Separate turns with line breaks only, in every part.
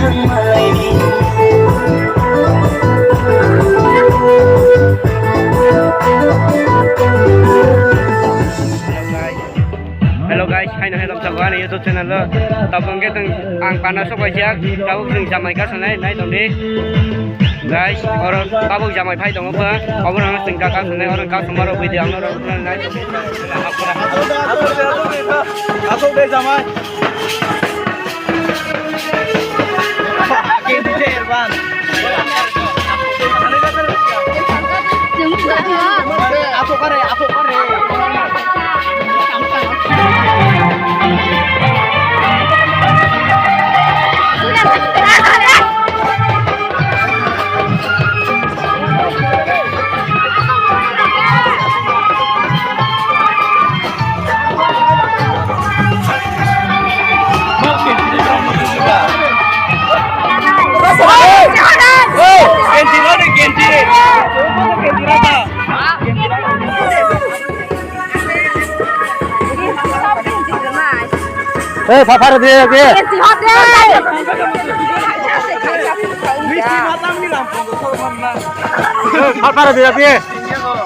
Hello guys, hai nang hello chào anh YouTube channel lo. Tập bằng cái từng ang pana sok bài chiang, tao từng jamai ka sanai nai tong di. Guys, orang tao jamai phai tong apa? Orang từng ka sanai orang ka samaro video ang orang nai.
Asok deh jamai. Kim di Irfan. Asok kare.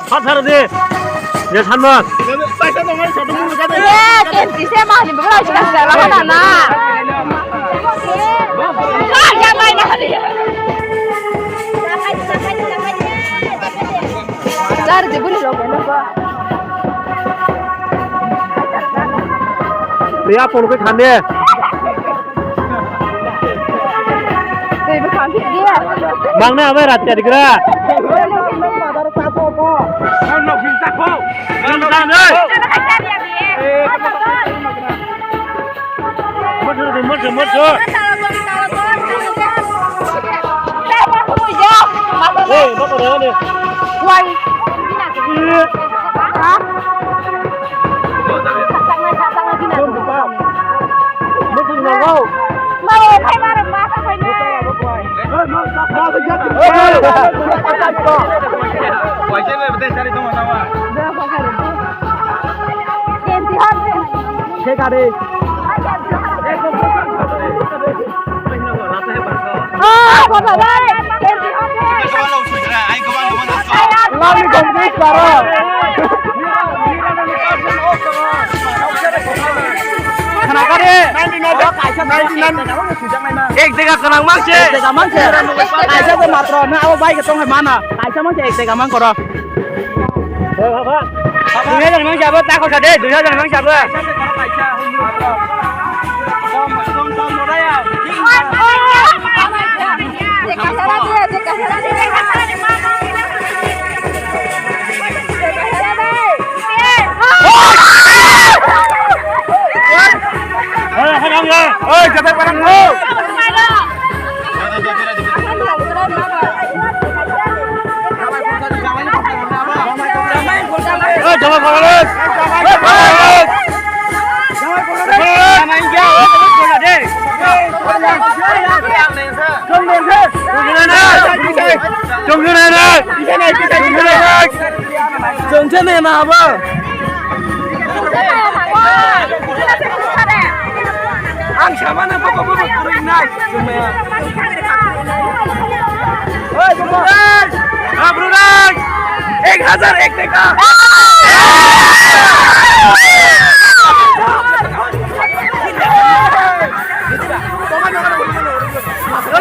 Papa dia. Dia sama. Dia pun ke kan dia. Mangna apa raja dikira?
Ek tega kenang mangse.
Aja ke matro, na awak baik ketong mana? Aja mangse ek tega mang koro.
Dunia jangan mang siapa takut sadar. Dunia jangan mang siapa.
Oi, jangan barang lu. Jangan fokus. Main jauh, bola deh. Ang sama na pokok kuring naik. Oi, Brudan. Brudan. 1000 ek teka.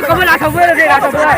Kamu nak coba deh, nak coba.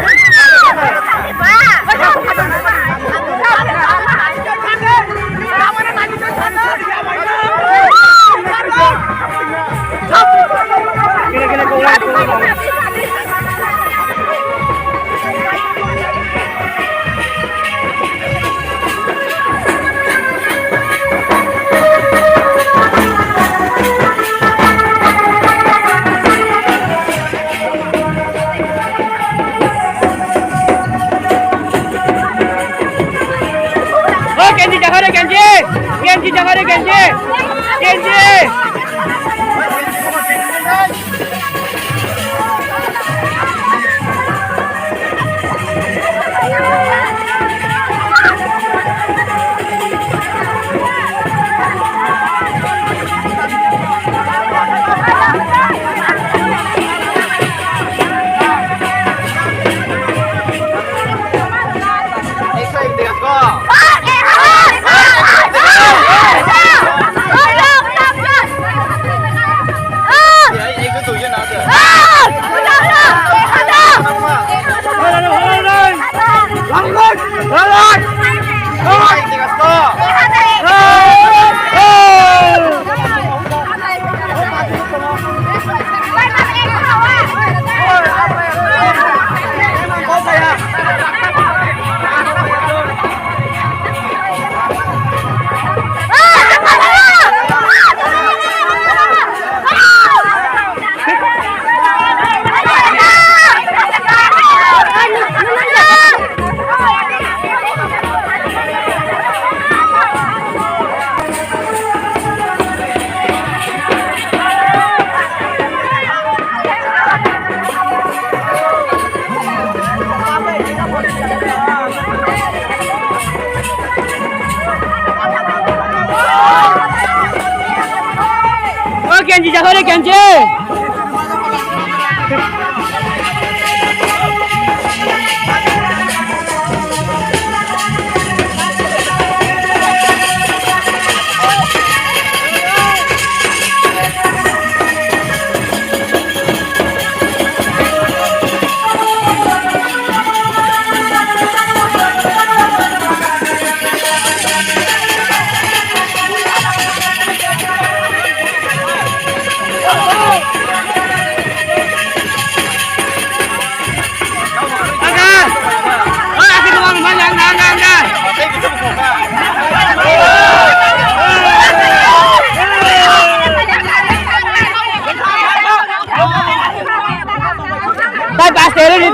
Kenji jago deh Kenji.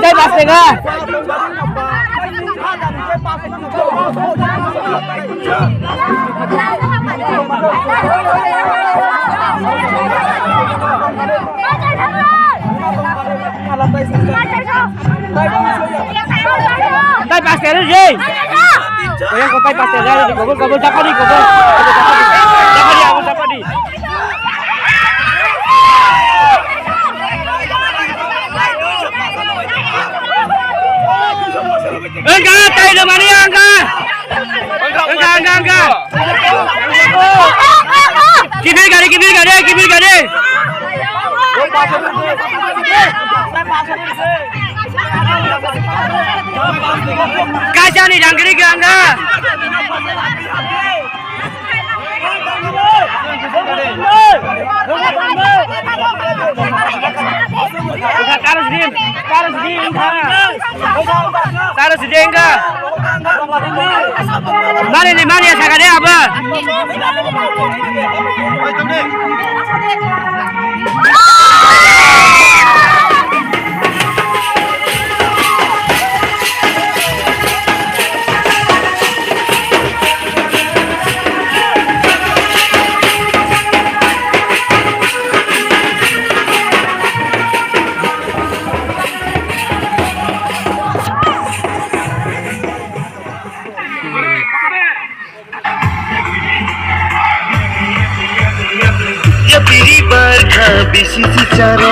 Tay paste ka. Tay paste rin di. Ayan ko tay paste rin di gobol dapat di gobol. Dapat di. Enggak, tayo naman niya, enggak. Kibir gade. Kasih nih, jangkrik enggak. Taruh di enggak. Mari ya saya kadang apa?
Ya piri barkha bisi si charo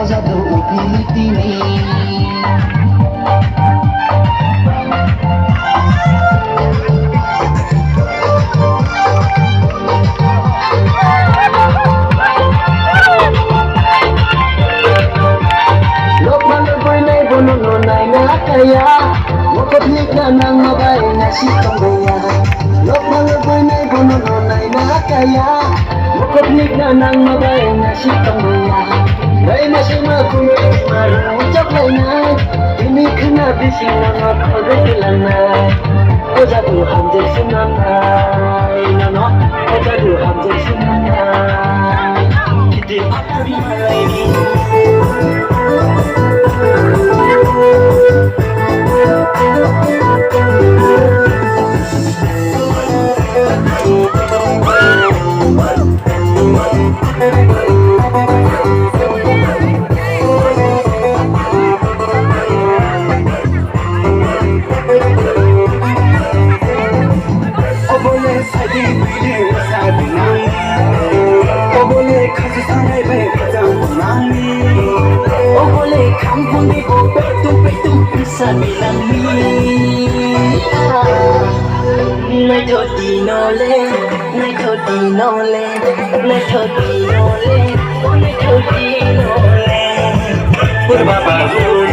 Jatuh upili-pili Lokman boy nay bono no nay na kaya Mokopnik na nang mabay na si Tombaya Lokman boy nay bono no nay na kaya Mokopnik na nang mabay na si Tombaya Nay masima kuno marang ucap lainay Ini kena bising na kagad ilanay Oja tu hamjay sunanay Nano Oja tu hamjay sunanay Kita apuri malay Nay thodi nole, nay thodi nole, nay thodi nole, nay thodi nole. Purba bahu